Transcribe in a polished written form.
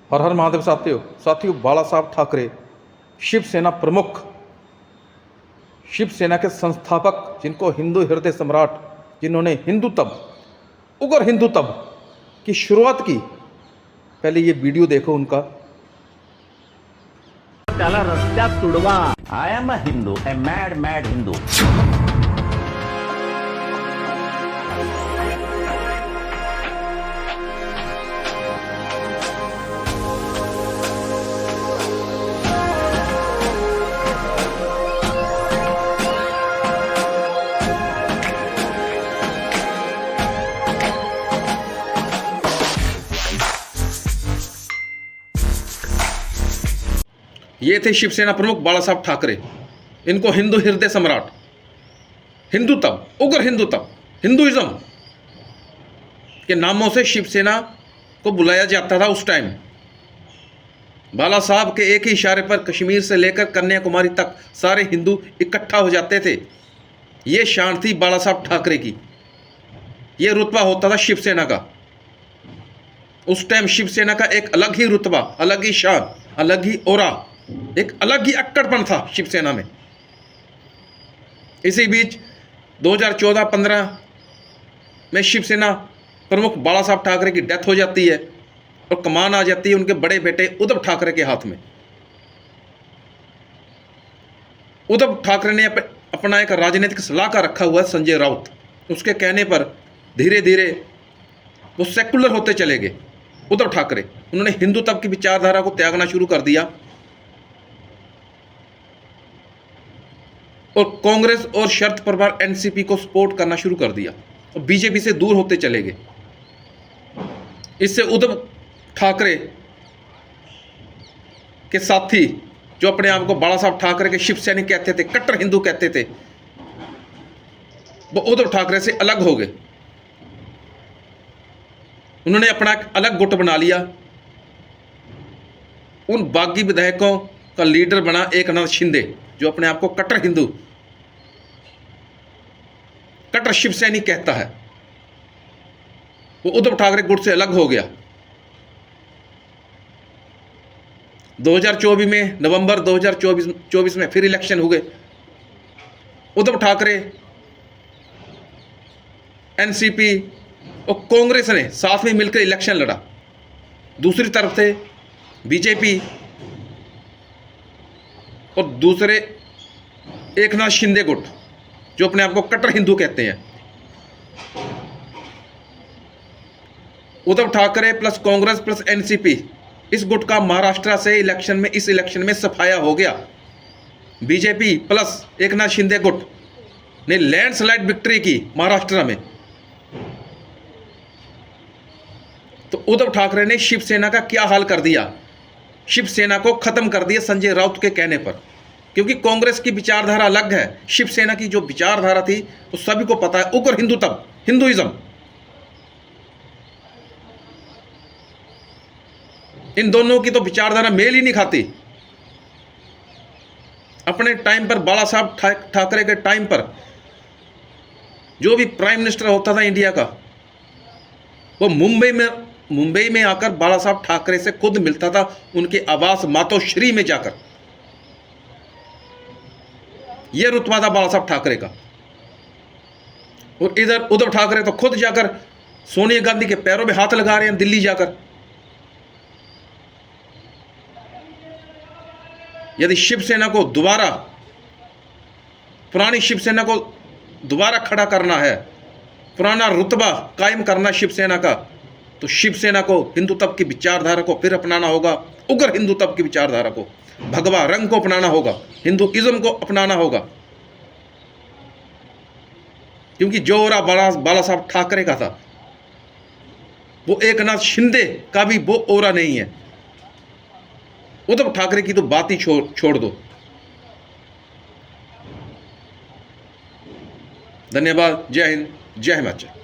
हर हर महादेव साथियों बाला साहब ठाकरे शिवसेना प्रमुख, शिवसेना के संस्थापक, जिनको हिंदू हृदय सम्राट, जिन्होंने हिंदुत्व उग्र हिंदुत्व की शुरुआत की, पहले ये वीडियो देखो उनका। त्याला रस्त्यात तुडवा। I am a Hindu, a mad mad Hindu. ये थे शिवसेना प्रमुख बाला साहब ठाकरे, इनको हिंदू हृदय सम्राट, हिंदुत्व उग्र हिंदुत्व, हिंदुइज्म के नामों से शिवसेना को बुलाया जाता था उस टाइम। बाला साहब के एक ही इशारे पर कश्मीर से लेकर कन्याकुमारी तक सारे हिंदू इकट्ठा हो जाते थे। ये शान थी बाला साहब ठाकरे की, ये रुतबा होता था शिवसेना का। उस टाइम शिवसेना का एक अलग ही रुतबा, अलग ही शान, अलग ही ओरा, एक अलग ही अक्कड़पन था शिवसेना में। इसी बीच 2014-15 में शिवसेना प्रमुख बाला साहब ठाकरे की डेथ हो जाती है और कमान आ जाती है उनके बड़े बेटे उद्धव ठाकरे के हाथ में। उद्धव ठाकरे ने अपना एक राजनीतिक सलाहकार रखा हुआ है, संजय राउत। उसके कहने पर धीरे धीरे वो सेकुलर होते चले गए उद्धव ठाकरे। उन्होंने हिंदुत्व की विचारधारा को त्यागना शुरू कर दिया और कांग्रेस और शरद पवार एनसीपी को सपोर्ट करना शुरू कर दिया और बीजेपी से दूर होते चले गए। इससे उद्धव ठाकरे के साथी, जो अपने आप को बाला साहब ठाकरे के शिव सैनिक कहते थे, कट्टर हिंदू कहते थे, वो उद्धव ठाकरे से अलग हो गए। उन्होंने अपना एक अलग गुट बना लिया। उन बागी विधायकों का लीडर बना एकनाथ शिंदे, जो अपने आप को कट्टर हिंदू, कट्टर शिव सैनिक कहता है। वो उद्धव ठाकरे गुट से अलग हो गया। 2024 में, नवंबर 2024 में फिर इलेक्शन हो गए। उद्धव ठाकरे, एनसीपी और कांग्रेस ने साथ में मिलकर इलेक्शन लड़ा। दूसरी तरफ से बीजेपी और दूसरे एकनाथ शिंदे गुट, जो अपने आप को कट्टर हिंदू कहते हैं। Uddhav Thackeray plus Congress plus NCP, इस गुट का महाराष्ट्र से इस इलेक्शन में सफाया हो गया। बीजेपी प्लस एकनाथ शिंदे गुट ने लैंडस्लाइड विक्ट्री की महाराष्ट्र में। तो उद्धव ठाकरे ने शिवसेना का क्या हाल कर दिया, शिवसेना को खत्म कर दिया संजय राउत के कहने पर। क्योंकि कांग्रेस की विचारधारा अलग है, शिवसेना की जो विचारधारा थी वो सभी को पता है, उग्र हिंदुत्व, हिंदुइज्म। इन दोनों की तो विचारधारा मेल ही नहीं खाती। अपने टाइम पर बाला साहब ठाकरे के टाइम पर जो भी प्राइम मिनिस्टर होता था इंडिया का, वो मुंबई में आकर बाला साहब ठाकरे से खुद मिलता था, उनके आवास मातोश्री में जाकर। यह रुतबा था बाला साहब ठाकरे का। और इधर उद्धव ठाकरे तो खुद जाकर सोनिया गांधी के पैरों में हाथ लगा रहे हैं दिल्ली जाकर। यदि शिवसेना को दोबारा, पुरानी शिवसेना को दोबारा खड़ा करना है, पुराना रुतबा कायम करना शिवसेना का, तो शिवसेना को हिंदुत्व की विचारधारा को फिर अपनाना होगा, उग्र हिंदुत्व की विचारधारा को, भगवा रंग को अपनाना होगा, हिंदुइज्म को अपनाना होगा। क्योंकि जो ओरा बाला साहब ठाकरे का था, वो एकनाथ शिंदे का भी वो ओरा नहीं है। उद्धव ठाकरे की तो बात ही छोड़ दो। धन्यवाद। जय हिंद, जय हिमाचल।